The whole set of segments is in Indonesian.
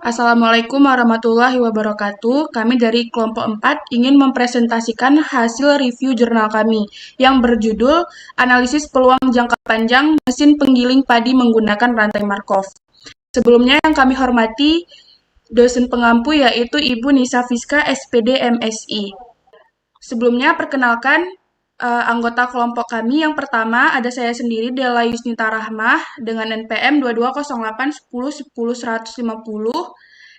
Assalamualaikum warahmatullahi wabarakatuh. Kami dari kelompok 4 ingin mempresentasikan hasil review jurnal kami yang berjudul Analisis Peluang Jangka Panjang Mesin Penggiling Padi Menggunakan Rantai Markov. Sebelumnya yang kami hormati dosen pengampu yaitu Ibu Nisa Fiska SPD MSI. Sebelumnya perkenalkan anggota kelompok kami. Yang pertama ada saya sendiri Dela Yusnita Rahmah dengan NPM 220810100150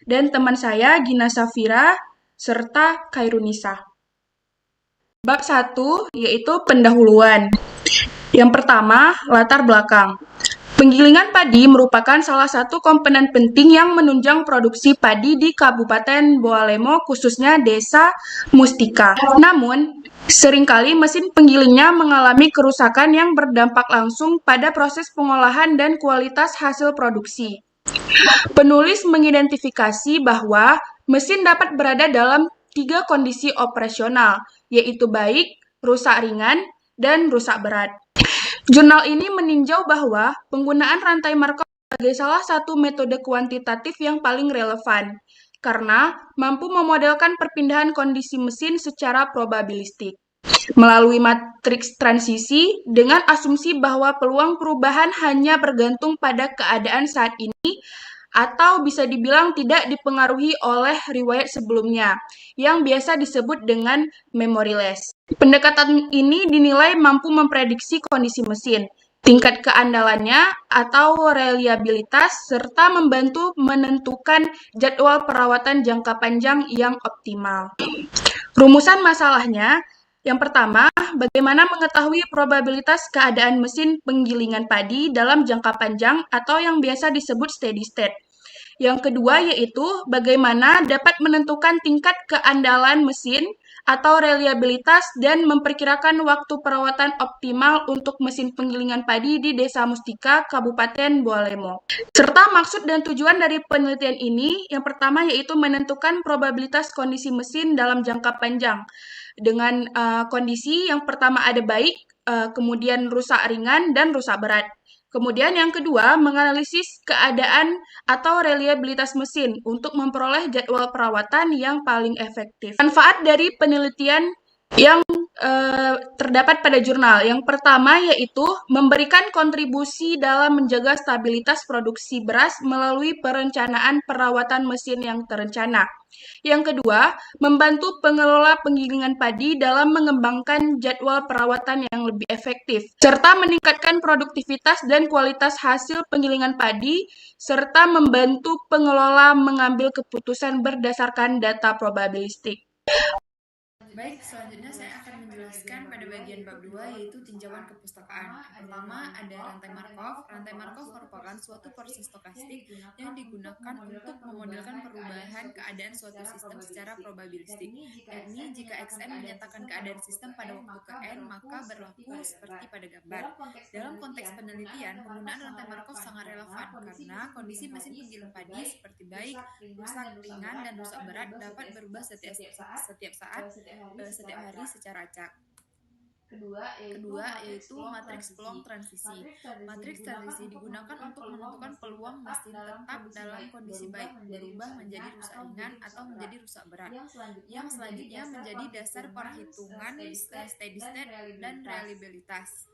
dan teman saya Gina Safira serta Kairunisa. Bab 1 yaitu pendahuluan. Yang pertama, latar belakang. Penggilingan padi merupakan salah satu komponen penting yang menunjang produksi padi di Kabupaten Boalemo, khususnya Desa Mustika. Namun, seringkali mesin penggilingnya mengalami kerusakan yang berdampak langsung pada proses pengolahan dan kualitas hasil produksi. Penulis mengidentifikasi bahwa mesin dapat berada dalam 3 kondisi operasional, yaitu baik, rusak ringan, dan rusak berat. Jurnal ini meninjau bahwa penggunaan rantai Markov sebagai salah satu metode kuantitatif yang paling relevan, karena mampu memodelkan perpindahan kondisi mesin secara probabilistik. Melalui matriks transisi, dengan asumsi bahwa peluang perubahan hanya bergantung pada keadaan saat ini, atau bisa dibilang tidak dipengaruhi oleh riwayat sebelumnya, yang biasa disebut dengan memoryless. Pendekatan ini dinilai mampu memprediksi kondisi mesin, tingkat keandalannya atau reliabilitas, serta membantu menentukan jadwal perawatan jangka panjang yang optimal. Rumusan masalahnya, yang pertama, bagaimana mengetahui probabilitas keadaan mesin penggilingan padi dalam jangka panjang atau yang biasa disebut steady state. Yang kedua yaitu bagaimana dapat menentukan tingkat keandalan mesin atau reliabilitas dan memperkirakan waktu perawatan optimal untuk mesin penggilingan padi di Desa Mustika, Kabupaten Boalemo. Serta maksud dan tujuan dari penelitian ini, yang pertama yaitu menentukan probabilitas kondisi mesin dalam jangka panjang. Dengan kondisi yang pertama ada baik, kemudian rusak ringan, dan rusak berat. Kemudian yang kedua, menganalisis keadaan atau reliabilitas mesin untuk memperoleh jadwal perawatan yang paling efektif. Manfaat dari penelitian yang terdapat pada jurnal. Yang pertama yaitu memberikan kontribusi dalam menjaga stabilitas produksi beras melalui perencanaan perawatan mesin yang terencana. Yang kedua, membantu pengelola penggilingan padi dalam mengembangkan jadwal perawatan yang lebih efektif, serta meningkatkan produktivitas dan kualitas hasil penggilingan padi, serta membantu pengelola mengambil keputusan berdasarkan data probabilistik. Baik, selanjutnya saya akan menjelaskan pada bagian bab 2 yaitu tinjauan kepustakaan. Yang pertama ada rantai Markov. Rantai Markov merupakan suatu porsi stokastik yang digunakan untuk memodelkan perubahan keadaan suatu sistem secara probabilistik, yakni jika Xn menyatakan keadaan sistem pada waktu ke n, maka berlaku seperti pada gambar. Dalam konteks penelitian, penggunaan rantai Markov sangat relevan karena kondisi mesin penggiling padi seperti baik, rusak ringan, dan rusak berat dapat berubah setiap saat setiap hari secara acak. Kedua yaitu matriks peluang transisi. Matriks transisi digunakan untuk menentukan peluang mesin tetap dalam kondisi baik berubah menjadi rusak ringan atau menjadi rusak berat, yang selanjutnya menjadi dasar perhitungan steady state dan reliabilitas.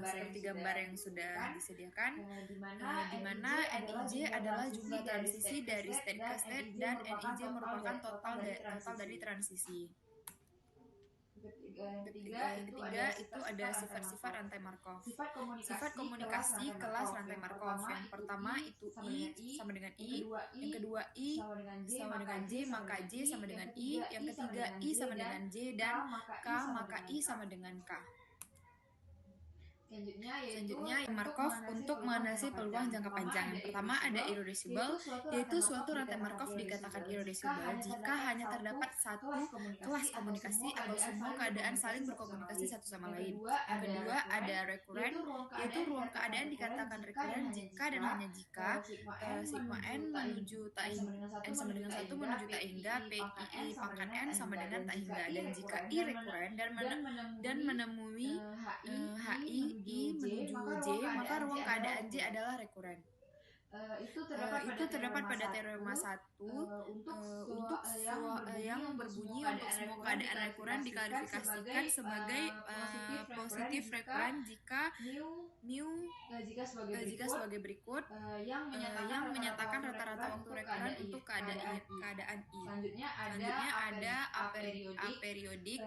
Seperti gambar yang sudah disediakan, di mana NIJ adalah jumlah transisi dari state ke state dan NIJ merupakan total dari transisi. Yang ketiga itu ada sifat-sifat rantai Markov. Sifat komunikasi kelas rantai Markov. Yang pertama itu I sama dengan I, yang kedua I sama dengan J, maka J sama dengan I, yang ketiga I sama dengan J, dan K maka I sama dengan K. Selanjutnya Markov untuk menganalisis peluang jangka panjang. Yang pertama ada irreducible, yaitu suatu rantai Markov dikatakan irreducible jika hanya terdapat satu kelas komunikasi atau semua keadaan saling berkomunikasi satu sama lain. Yang kedua ada recurrent, yaitu ruang keadaan dikatakan recurrent jika dan hanya jika sigma n menuju tak n sama dengan 1 menuju tak hingga PII pangkat n sama dengan tak hingga, dan jika I recurrent dan menemui HI I menuju J, maka ruang keadaan J adalah recurrent. Itu terdapat pada teorema 1 yang berbunyi untuk semua keadaan rekuren diklarifikasikan sebagai positif rekuren jika mu jika sebagai berikut, yang menyatakan rata-rata waktu rekuren untuk keadaan I. Selanjutnya ada aperiodik.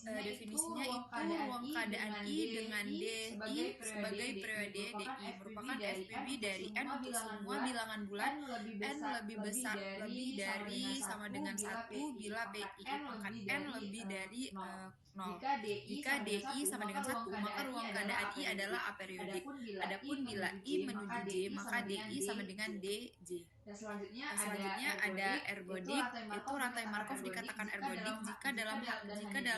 Definisinya itu ruang keadaan I dengan DI sebagai periode DI merupakan FPB dari N untuk semua bilangan bulat N lebih besar lebih dari sama dengan 1 bila PI pangkat N lebih dari 0. Jika DI sama dengan 1, maka ruang keadaan I adalah aperiodik. Adapun bila I menuju J, maka DI sama dengan DJ. Dan selanjutnya ada ergodik, yaitu rantai Markov dikatakan ergodik jika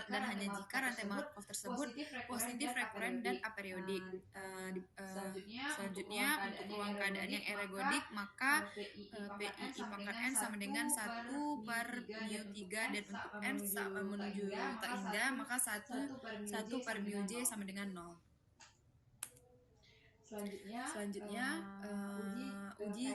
dan hanya jika rantai Markov tersebut positif, rekuren, dan aperiodik. Selanjutnya untuk ruang keadaan yang ergodik, maka PI pangkat N sama dengan 1 per mu 3, dan untuk N menuju tak indah, maka 1 per mu J sama dengan 0. Selanjutnya uji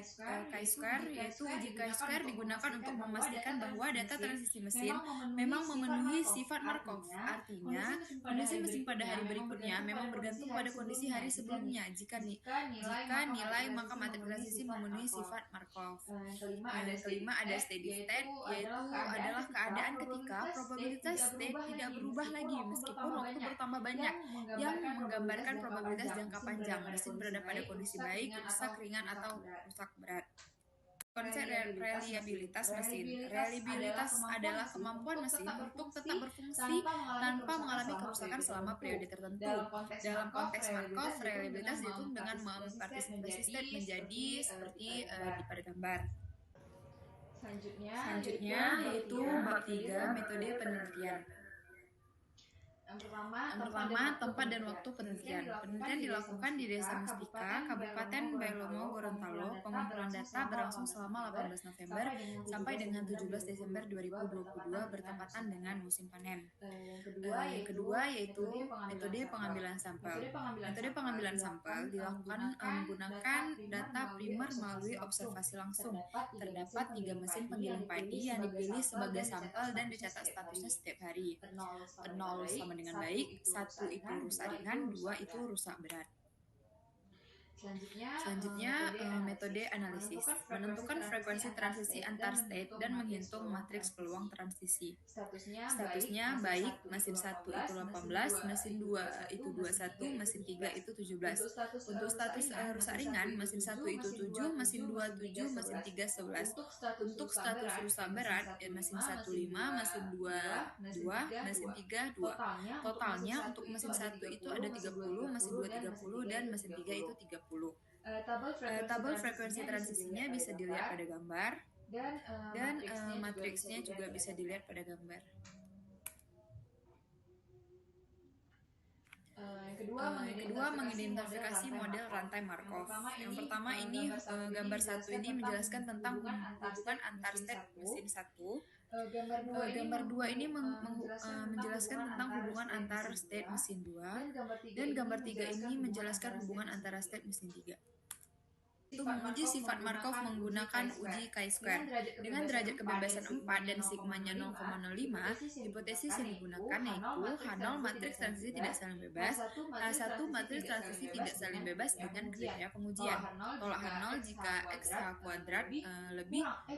chi-square, yaitu uji chi-square digunakan untuk memastikan bahwa data transisi mesin memang memenuhi sifat Markov. Artinya, kondisi mesin pada hari berikutnya memang bergantung pada kondisi hari sebelumnya. Jika nilai, maka matriks transisi memenuhi sifat Markov. Kelima ada steady state, yaitu adalah keadaan ketika probabilitas state tidak berubah lagi meskipun waktu bertambah banyak, yang menggambarkan probabilitas jangka panjang. Mesin berada pada kondisi baik, rusak ringan, atau rusak berat. Konsep reliabilitas mesin. Reliabilitas adalah kemampuan mesin untuk tetap berfungsi tanpa mengalami kerusakan selama periode tertentu. Dalam konteks Markov, reliabilitas dihitung dengan mempartisipasi state menjadi seperti pada gambar. Selanjutnya yaitu bab 3, metode penelitian. Yang pertama, tempat dan waktu penelitian. Penelitian dilakukan di Desa Mustika, Kabupaten Bailomo, Gorontalo. Pengumpulan data berlangsung selama 18 November sampai dengan 17 Desember 2022 bertepatan dengan musim panen. Yang kedua yaitu metode pengambilan sampel. Metode pengambilan sampel dilakukan menggunakan data primer melalui observasi langsung. Terdapat 3 mesin penggiling padi yang dipilih sebagai sampel dan dicatat statusnya setiap hari. 0 sama dengan baik, 1 itu rusak ringan, 2 itu rusak berat. Selanjutnya metode analisis. Menentukan frekuensi transisi antar state dan menghitung matriks peluang transisi. Statusnya baik, mesin 1 itu 18, mesin 2 itu 21, mesin 3 itu 17. Untuk status rusak ringan, mesin 1 itu 7, mesin 2 7, mesin 3 11. Untuk status rusak berat, mesin 1 5, mesin 2 2, mesin 3 2. Totalnya untuk mesin 1 itu ada 30, mesin 2 30, dan mesin 3 itu 30. Tabel frekuensi transisinya bisa dilihat pada gambar, dan matriksnya juga bisa dilihat pada gambar. Yang kedua mengidentifikasi model rantai Markov. Yang pertama ini gambar 1 ini menjelaskan tentang hubungan antar state mesin 1. Gambar 2 ini menjelaskan tentang hubungan antar state mesin 2, dan gambar 3 ini menjelaskan hubungan antara state mesin 3. Itu menguji sifat Markov menggunakan uji chi-square. Dengan derajat kebebasan 4 dan sigmanya 0,05, hipotesis yang digunakan yaitu H0 matriks transisi tidak saling bebas, H1 matriks transisi tidak saling bebas dengan kriteria pengujian. Tolak H0 jika XH kuadrat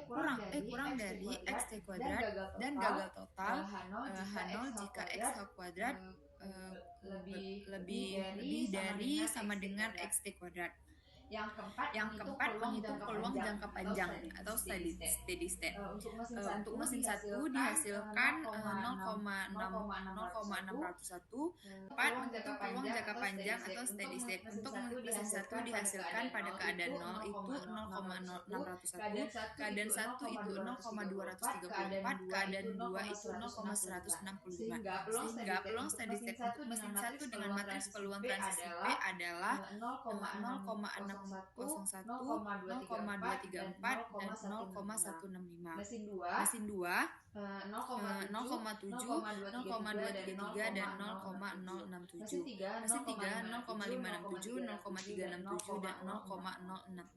kurang dari XT kuadrat, dan gagal total H0 jika XH kuadrat lebih dari sama dengan XT kuadrat. Yang keempat menghitung peluang jangka panjang atau steady state. Untuk mesin 1 dihasilkan 0,601. 4 menghitung peluang jangka panjang atau steady state. Untuk mesin 1 dihasilkan pada keadaan 0 itu 0,601, keadaan 1 itu 0,234, keadaan 2 itu 0,165. Sehingga peluang steady state untuk mesin 1 dengan matriks peluang transisi P adalah 0,01, 0,234, dan 0,165. Mesin 2 0,7, 0,233, dan 0,067. Mesin 3 0,567, 0,367, dan 0,066.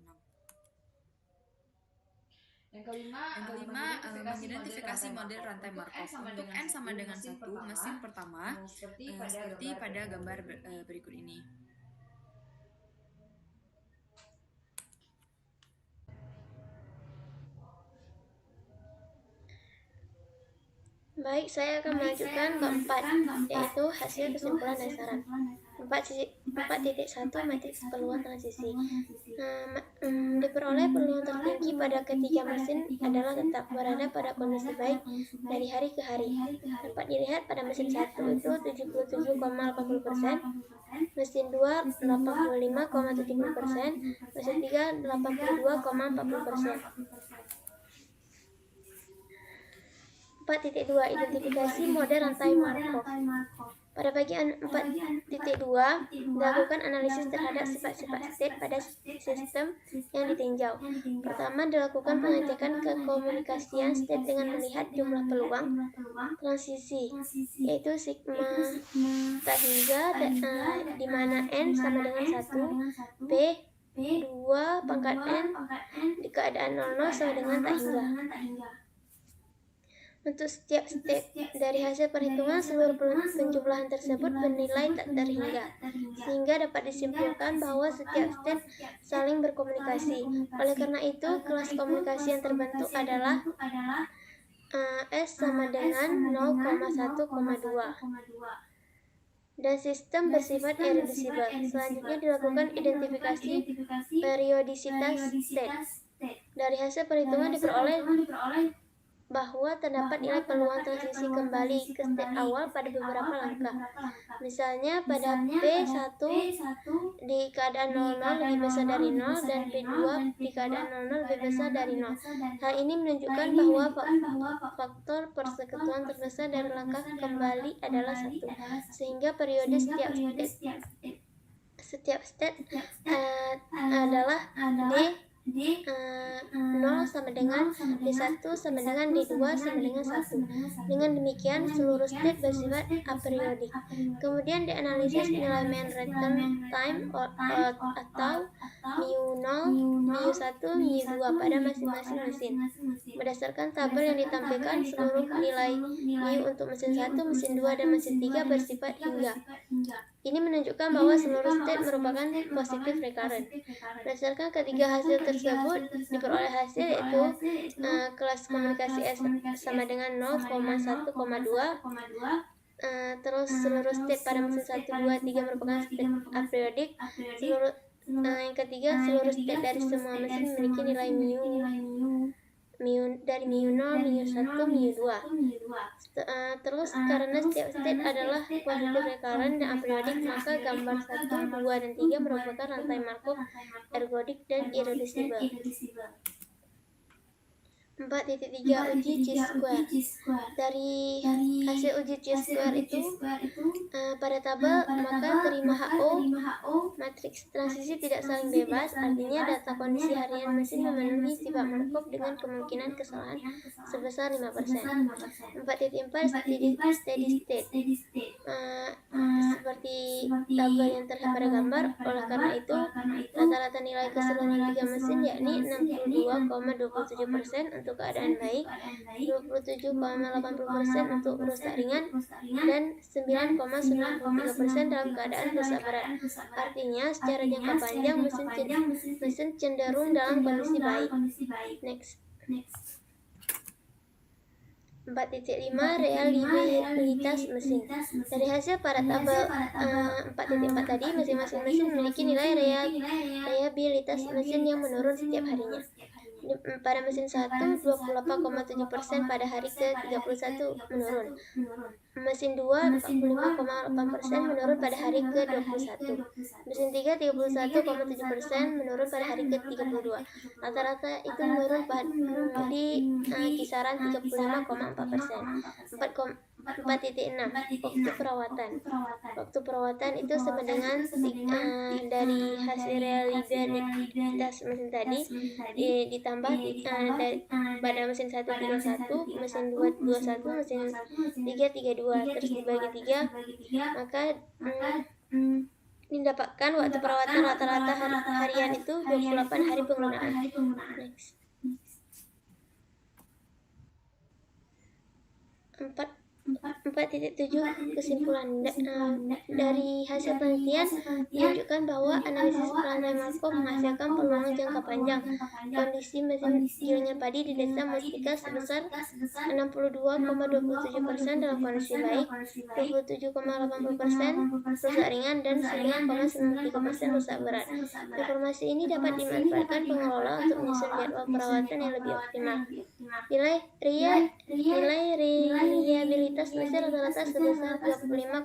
Yang kelima, mengidentifikasi model rantai Markov. Untuk N sama dengan 1, mesin pertama, seperti pada gambar berikut ini. Baik, saya akan melanjutkan bab 4, yaitu hasil kesimpulan dan saran. 4.1 matriks peluang transisi. Diperoleh peluang tertinggi pada ketiga mesin adalah tetap berada pada kondisi baik dari hari ke hari. Dapat dilihat pada mesin 1 itu 77,80%, mesin 2 85,70%, mesin 3 82,40%. 4.2 Identifikasi model rantai Markov. Pada bagian 4.2 dilakukan analisis terhadap sifat-sifat state pada sistem yang ditinjau. Pertama, dilakukan pengecekan kekomunikasian state dengan melihat jumlah peluang transisi, yaitu sigma tak hingga, di mana N sama dengan 1, P 2 pangkat N di keadaan 00 sama dengan tak hingga. Untuk setiap state dari hasil perhitungan, seluruh penjumlahan tersebut bernilai tak terhingga, sehingga dapat disimpulkan bahwa setiap state saling berkomunikasi. Oleh karena itu, kelas komunikasi yang terbentuk adalah S sama dengan 0,1,2 dan sistem bersifat irreducible. Selanjutnya dilakukan identifikasi periodisitas state. Dari hasil perhitungan diperoleh bahwa terdapat nilai peluang transisi kembali ke state awal pada beberapa langkah. Misalnya pada P1 di keadaan 00 lebih besar dari 0 dan P2 di keadaan 00 lebih besar dari 0. Hal ini menunjukkan bahwa faktor persekutuan terbesar dari langkah kembali adalah 1, sehingga periode setiap state adalah D 0 sama dengan D1 sama dengan D2 sama dengan 1. Dengan demikian, seluruh state bersifat apriodik. Kemudian dianalisis nilai mean return time atau mu0, mu1, mu2 pada masing-masing mesin. Berdasarkan tabel yang ditampilkan, seluruh nilai mu untuk mesin 1, mesin 2, dan mesin 3 bersifat hingga. Ini menunjukkan bahwa seluruh state merupakan positif recurrent. Berdasarkan ketiga hasil tersebut, diperoleh hasil yaitu kelas komunikasi S sama dengan 0,1,2, terus seluruh state pada mesin 1, 2, 3 merupakan state apriodik. Yang ketiga, seluruh state dari semua mesin memiliki nilai mu dari mu0, mu1, mu2. Terus karena setiap state adalah positif recurrent dan apriodik, maka gambar 1, 2, dan 3 merupakan rantai Markov ergodic dan irreducible. 4.3 Uji chi-square. Dari hasil uji chi-square itu pada tabel, maka terima HO matriks transisi tidak saling bebas, artinya data kondisi harian mesin memenuhi sifat Markov dengan kemungkinan kesalahan sebesar 5%. 4.4 steady state. Seperti tabel yang terlihat pada gambar. Oleh karena itu, rata-rata nilai keseluruhan 3 mesin yakni 62,27% untuk keadaan baik, 27,80% untuk rusak ringan, dan 9,93% dalam keadaan rusak berat. Artinya, secara jangka panjang mesin cenderung dalam kondisi baik. Next. 4.5 reliabilitas mesin. Dari hasil pada tabel 4.4 tadi, masing-masing mesin memiliki nilai reliabilitas mesin yang menurun setiap harinya. Pada mesin 1, 28,7% pada hari ke-31 menurun. Mesin 2, 45,8% menurun pada hari ke-21. Mesin 3, 31,7% menurun pada hari ke-32. Rata-rata itu menurun di kisaran 35,4%. 4.6 Waktu perawatan. Waktu perawatan itu sama dengan dari hasil reliabilitas mesin tadi ditambah pada mesin 1 31, mesin 2 21, mesin 3 32, terus dibagi 3, maka didapatkan waktu perawatan rata-rata harian itu 28 hari penggunaan. Next. 4.7 kesimpulan dari hasil penelitian menunjukkan bahwa analisis rantai Markov menghasilkan peluang jangka panjang kondisi mesin gilingan padi di desa Mustika sebesar 62,27% dalam kondisi baik, 27,80% rusak ringan, dan 9,93% rusak berat. Informasi ini dapat dimanfaatkan pengelola untuk menyusun jadwal perawatan yang lebih optimal. Nilai reliabilitas mesin rata-rata sebesar 25,40%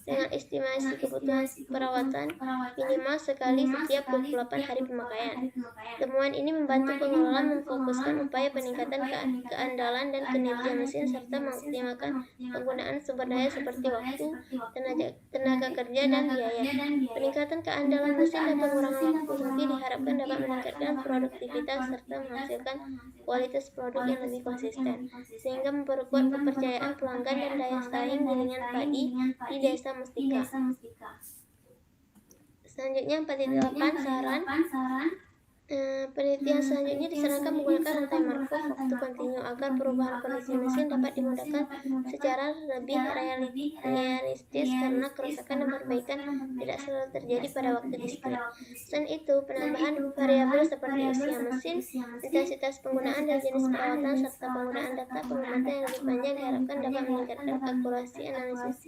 dengan estimasi kebutuhan perawatan minimal sekali setiap 28 hari pemakaian. Temuan ini membantu pengelola memfokuskan upaya peningkatan keandalan dan kinerja mesin serta mengoptimalkan penggunaan sumber daya seperti waktu, tenaga kerja, dan biaya. Peningkatan keandalan mesin dan pengurangan waktu henti diharapkan dapat meningkatkan produktivitas serta menghasilkan kualitas produk yang lebih konsisten, sehingga memperkuat kepercayaan pelanggan dan daya saing gilingan padi di desa Mustika. Selanjutnya 4.8 saran. Penelitian selanjutnya disarankan menggunakan rantai Markov waktu kontinu agar perubahan kondisi mesin dapat dimudahkan secara lebih realistis karena kerusakan dan perbaikan tidak selalu terjadi pada waktu diskret. Selain itu, penambahan variabel seperti usia mesin, intensitas penggunaan, dan jenis perawatan serta penggunaan data pengamatan yang lebih panjang diharapkan dapat meningkatkan akurasi analisis,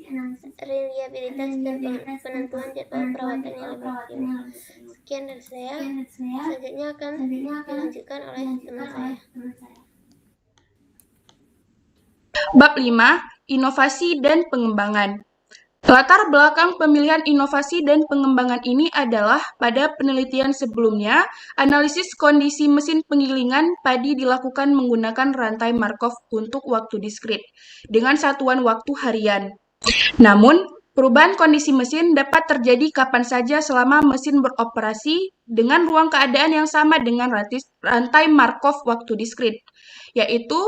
reliabilitas, dan penentuan jadwal perawatan yang lebih optimal. Sekian dari saya. Selanjutnya akan dilanjutkan oleh teman saya. Bab 5. Inovasi dan pengembangan. Latar belakang pemilihan inovasi dan pengembangan ini adalah pada penelitian sebelumnya, analisis kondisi mesin penggilingan padi dilakukan menggunakan rantai Markov untuk waktu diskret dengan satuan waktu harian. Namun, perubahan kondisi mesin dapat terjadi kapan saja selama mesin beroperasi dengan ruang keadaan yang sama dengan rantai Markov waktu diskret, yaitu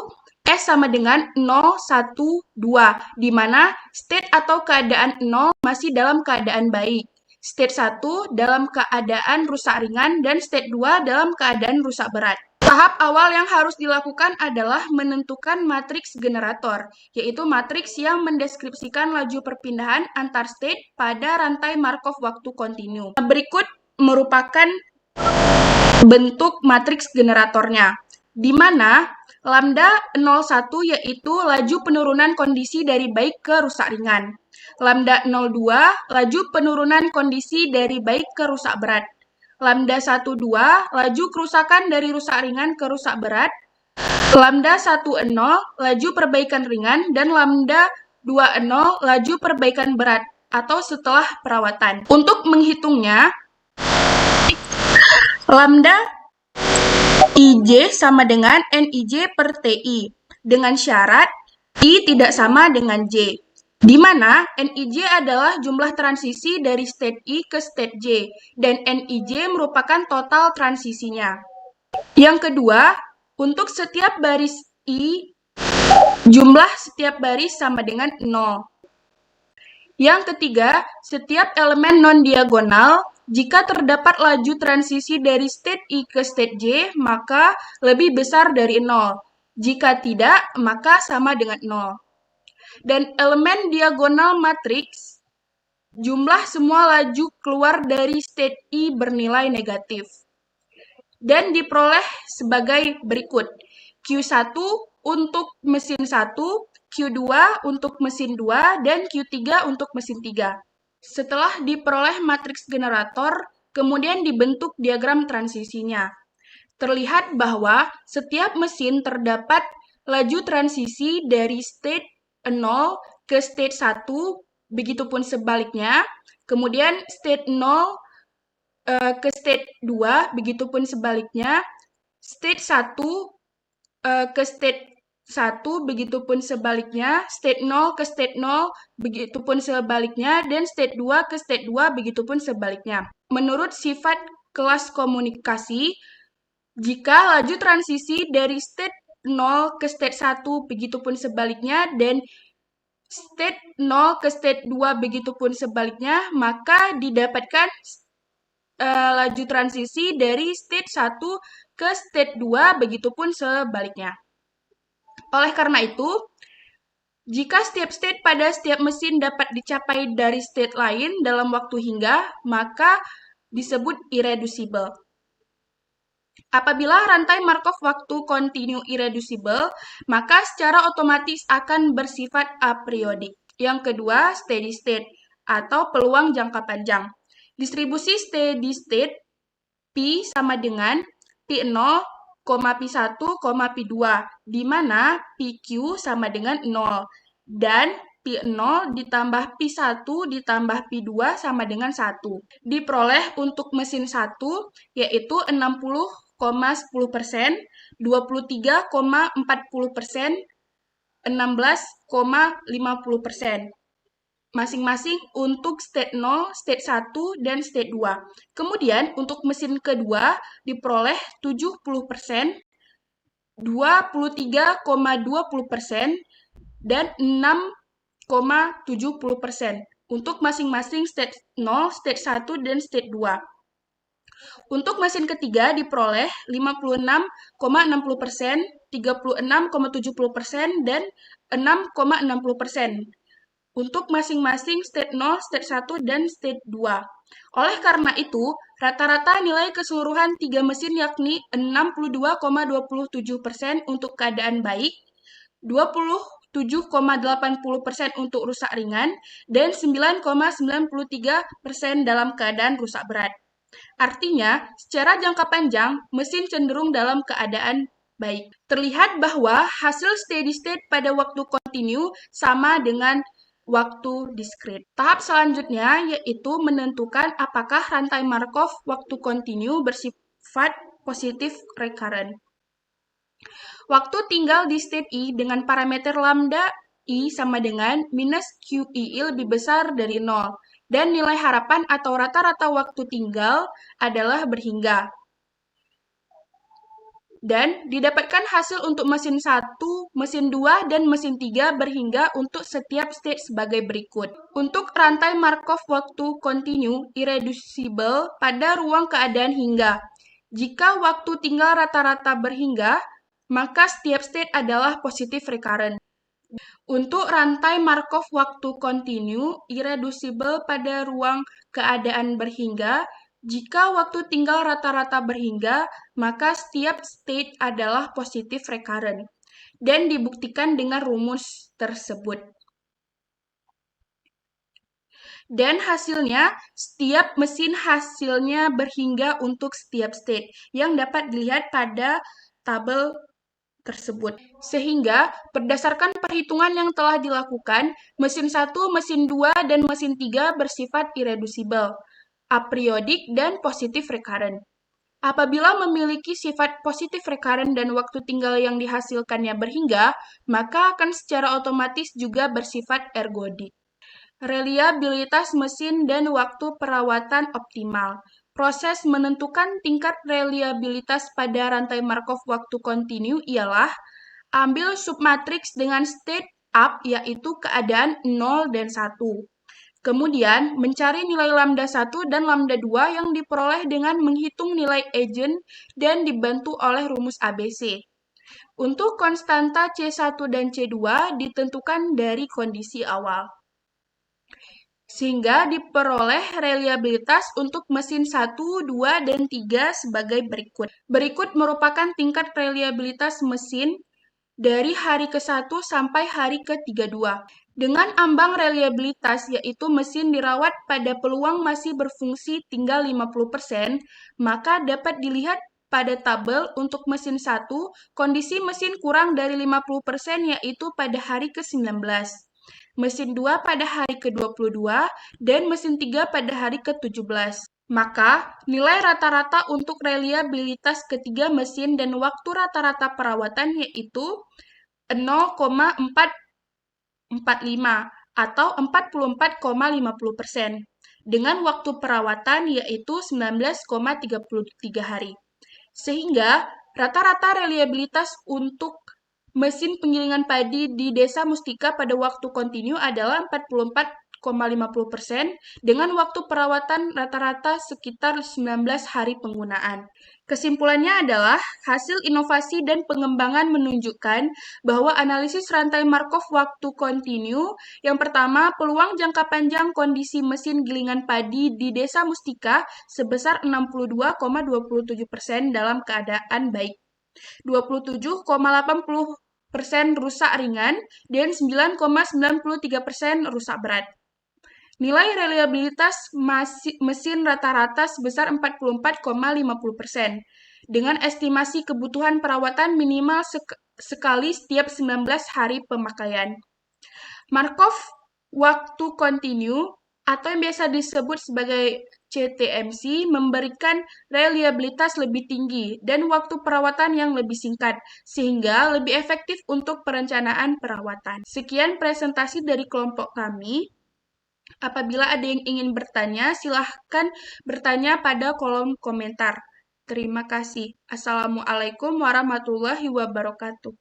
S sama dengan 0, 1, 2, di mana state atau keadaan 0 masih dalam keadaan baik, state 1 dalam keadaan rusak ringan, dan state 2 dalam keadaan rusak berat. Tahap awal yang harus dilakukan adalah menentukan matriks generator, yaitu matriks yang mendeskripsikan laju perpindahan antar state pada rantai Markov waktu kontinu. Berikut merupakan bentuk matriks generatornya, di mana lambda 01 yaitu laju penurunan kondisi dari baik ke rusak ringan, lambda 02 laju penurunan kondisi dari baik ke rusak berat, lambda 12 laju kerusakan dari rusak ringan ke rusak berat, lambda 10 laju perbaikan ringan, dan lambda 20 laju perbaikan berat atau setelah perawatan. Untuk menghitungnya, lambda IJ sama dengan NIJ per TI dengan syarat I tidak sama dengan J, di mana NIJ adalah jumlah transisi dari state I ke state J, dan NIJ merupakan total transisinya. Yang kedua, untuk setiap baris I, jumlah setiap baris sama dengan 0. Yang ketiga, setiap elemen non-diagonal, jika terdapat laju transisi dari state I ke state J, maka lebih besar dari 0. Jika tidak, maka sama dengan 0. Dan elemen diagonal matriks, jumlah semua laju keluar dari state I bernilai negatif. Dan diperoleh sebagai berikut. Q1 untuk mesin 1, Q2 untuk mesin 2, dan Q3 untuk mesin 3. Setelah diperoleh matriks generator, kemudian dibentuk diagram transisinya. Terlihat bahwa setiap mesin terdapat laju transisi dari state 0 ke state 1, begitupun sebaliknya, kemudian state 0 ke state 2, begitupun sebaliknya, state 1 ke state 1, begitupun sebaliknya, state 0 ke state 0, begitupun sebaliknya, dan state 2 ke state 2, begitupun sebaliknya. Menurut sifat kelas komunikasi, jika laju transisi dari state 0 ke state 1, begitupun sebaliknya, dan state 0 ke state 2, begitupun sebaliknya, maka didapatkan laju transisi dari state 1 ke state 2, begitupun sebaliknya. Oleh karena itu, jika setiap state pada setiap mesin dapat dicapai dari state lain dalam waktu hingga, maka disebut irreducible. Apabila rantai Markov waktu kontinu irreducible, maka secara otomatis akan bersifat apriodik. Yang kedua, steady state atau peluang jangka panjang. Distribusi steady state P sama dengan P0, P1, P2, di mana PQ sama dengan 0. Dan P0 ditambah P1 ditambah P2 sama dengan 1. Diperoleh untuk mesin 1 yaitu 60,10%, 23,40%, 16,50%. Masing-masing untuk state 0, state 1, dan state 2. Kemudian untuk mesin kedua diperoleh 70%, 23,20%, dan 6,70% untuk masing-masing state 0, state 1, dan state 2. Untuk mesin ketiga diperoleh 56,60%, 36,70%, dan 6,60% untuk masing-masing state 0, state 1, dan state 2. Oleh karena itu, rata-rata nilai keseluruhan 3 mesin yakni 62,27% untuk keadaan baik, 27,80% untuk rusak ringan, dan 9,93% dalam keadaan rusak berat. Artinya, secara jangka panjang, mesin cenderung dalam keadaan baik. Terlihat bahwa hasil steady state pada waktu kontinu sama dengan waktu diskrit. Tahap selanjutnya yaitu menentukan apakah rantai Markov waktu kontinu bersifat positif recurrent. Waktu tinggal di state I dengan parameter lambda I sama dengan minus QI lebih besar dari 0. Dan nilai harapan atau rata-rata waktu tinggal adalah berhingga. Dan didapatkan hasil untuk mesin 1, mesin 2, dan mesin 3 berhingga untuk setiap state sebagai berikut. Untuk rantai Markov waktu kontinu irreducible pada ruang keadaan hingga. Jika waktu tinggal rata-rata berhingga, maka setiap state adalah positif recurrent. Untuk rantai Markov waktu kontinu irreducible pada ruang keadaan berhingga, jika waktu tinggal rata-rata berhingga, maka setiap state adalah positif recurrent, dan dibuktikan dengan rumus tersebut. Dan hasilnya, setiap mesin hasilnya berhingga untuk setiap state, yang dapat dilihat pada tabel tersebut. Sehingga, berdasarkan perhitungan yang telah dilakukan, mesin 1, mesin 2, dan mesin 3 bersifat irreducible, apriodik, dan positif recurrent. Apabila memiliki sifat positif recurrent dan waktu tinggal yang dihasilkannya berhingga, maka akan secara otomatis juga bersifat ergodik. Reliabilitas mesin dan waktu perawatan optimal. Proses menentukan tingkat reliabilitas pada rantai Markov waktu kontinu ialah ambil submatriks dengan state up yaitu keadaan 0 dan 1. Kemudian, mencari nilai lambda 1 dan lambda 2 yang diperoleh dengan menghitung nilai agent dan dibantu oleh rumus ABC. Untuk konstanta C1 dan C2 ditentukan dari kondisi awal. Sehingga diperoleh reliabilitas untuk mesin 1, 2, dan 3 sebagai berikut. Berikut merupakan tingkat reliabilitas mesin dari hari ke-1 sampai hari ke-32. Dengan ambang reliabilitas yaitu mesin dirawat pada peluang masih berfungsi tinggal 50%, maka dapat dilihat pada tabel untuk mesin 1, kondisi mesin kurang dari 50% yaitu pada hari ke-19. Mesin 2 pada hari ke-22, dan mesin 3 pada hari ke-17. Maka, nilai rata-rata untuk reliabilitas ketiga mesin dan waktu rata-rata perawatan yaitu 0,445 atau 44,50%, dengan waktu perawatan yaitu 19,33 hari. Sehingga, rata-rata reliabilitas untuk mesin penggilingan padi di Desa Mustika pada waktu kontinu adalah 44,50 50% dengan waktu perawatan rata-rata sekitar 19 hari penggunaan. Kesimpulannya adalah, hasil inovasi dan pengembangan menunjukkan bahwa analisis rantai Markov waktu kontinu, yang pertama, peluang jangka panjang kondisi mesin gilingan padi di Desa Mustika sebesar 62,27% dalam keadaan baik, 27,80% rusak ringan, dan 9,93% rusak berat. Nilai reliabilitas mesin rata-rata sebesar 44,50%, dengan estimasi kebutuhan perawatan minimal sekali setiap 19 hari pemakaian. Markov waktu kontinu, atau yang biasa disebut sebagai CTMC, memberikan reliabilitas lebih tinggi dan waktu perawatan yang lebih singkat, sehingga lebih efektif untuk perencanaan perawatan. Sekian presentasi dari kelompok kami. Apabila ada yang ingin bertanya, silahkan bertanya pada kolom komentar. Terima kasih. Assalamualaikum warahmatullahi wabarakatuh.